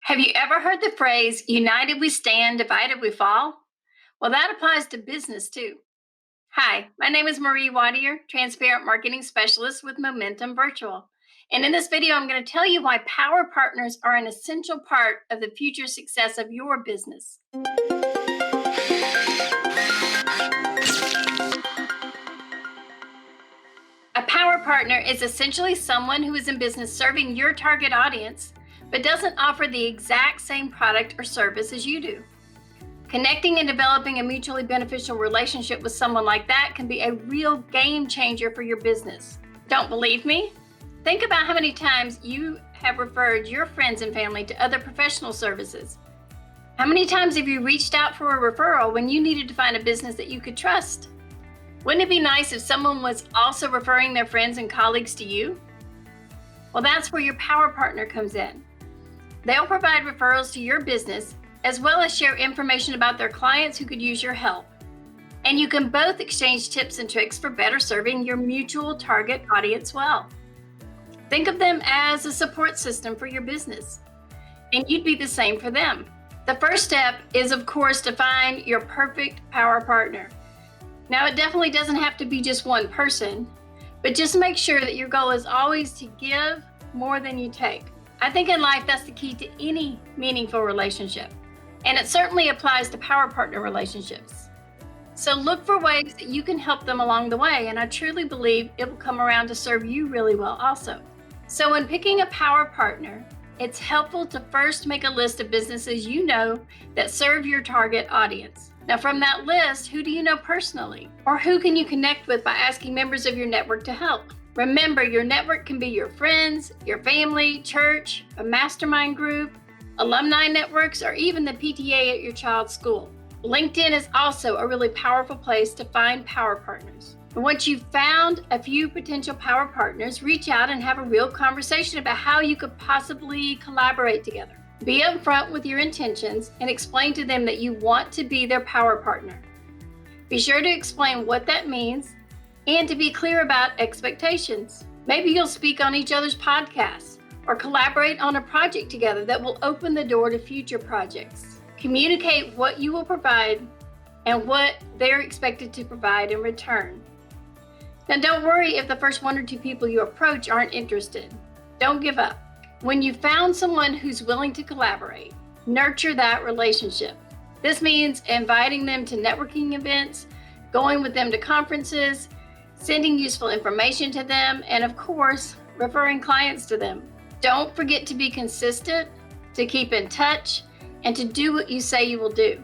Have you ever heard the phrase, united we stand, divided we fall? Well, that applies to business too. Hi, my name is Marie Wattier, Transparent Marketing Specialist with Momentum Virtual. And in this video, I'm going to tell you why power partners are an essential part of the future success of your business. A power partner is essentially someone who is in business serving your target audience, but doesn't offer the exact same product or service as you do. Connecting and developing a mutually beneficial relationship with someone like that can be a real game changer for your business. Don't believe me? Think about how many times you have referred your friends and family to other professional services. How many times have you reached out for a referral when you needed to find a business that you could trust? Wouldn't it be nice if someone was also referring their friends and colleagues to you? Well, that's where your power partner comes in. They'll provide referrals to your business, as well as share information about their clients who could use your help. And you can both exchange tips and tricks for better serving your mutual target audience well. Think of them as a support system for your business, and you'd be the same for them. The first step is, of course, to find your perfect power partner. Now, it definitely doesn't have to be just one person, but just make sure that your goal is always to give more than you take. I think in life, that's the key to any meaningful relationship, and it certainly applies to power partner relationships. So look for ways that you can help them along the way, and I truly believe it will come around to serve you really well also. So when picking a power partner, it's helpful to first make a list of businesses you know that serve your target audience. Now, from that list, who do you know personally? Or who can you connect with by asking members of your network to help? Remember, your network can be your friends, your family, church, a mastermind group, alumni networks, or even the PTA at your child's school. LinkedIn is also a really powerful place to find power partners. And once you've found a few potential power partners, reach out and have a real conversation about how you could possibly collaborate together. Be upfront with your intentions and explain to them that you want to be their power partner. Be sure to explain what that means and to be clear about expectations. Maybe you'll speak on each other's podcasts or collaborate on a project together that will open the door to future projects. Communicate what you will provide and what they're expected to provide in return. Now, don't worry if the first one or two people you approach aren't interested. Don't give up. When you've found someone who's willing to collaborate, nurture that relationship. This means inviting them to networking events, going with them to conferences, sending useful information to them, and of course, referring clients to them. Don't forget to be consistent, to keep in touch, and to do what you say you will do.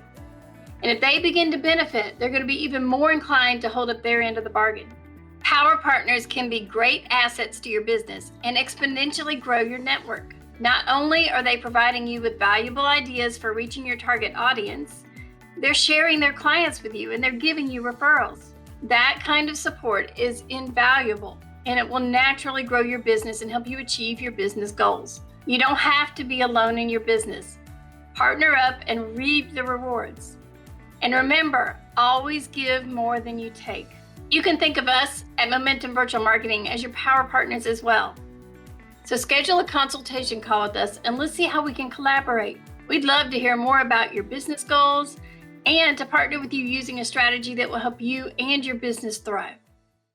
And if they begin to benefit, they're going to be even more inclined to hold up their end of the bargain. Power partners can be great assets to your business and exponentially grow your network. Not only are they providing you with valuable ideas for reaching your target audience, they're sharing their clients with you and they're giving you referrals. That kind of support is invaluable, and it will naturally grow your business and help you achieve your business goals. You don't have to be alone in your business. Partner up and reap the rewards. And remember, always give more than you take. You can think of us at Momentum Virtual Marketing as your power partners as well. So schedule a consultation call with us and let's see how we can collaborate. We'd love to hear more about your business goals and to partner with you using a strategy that will help you and your business thrive.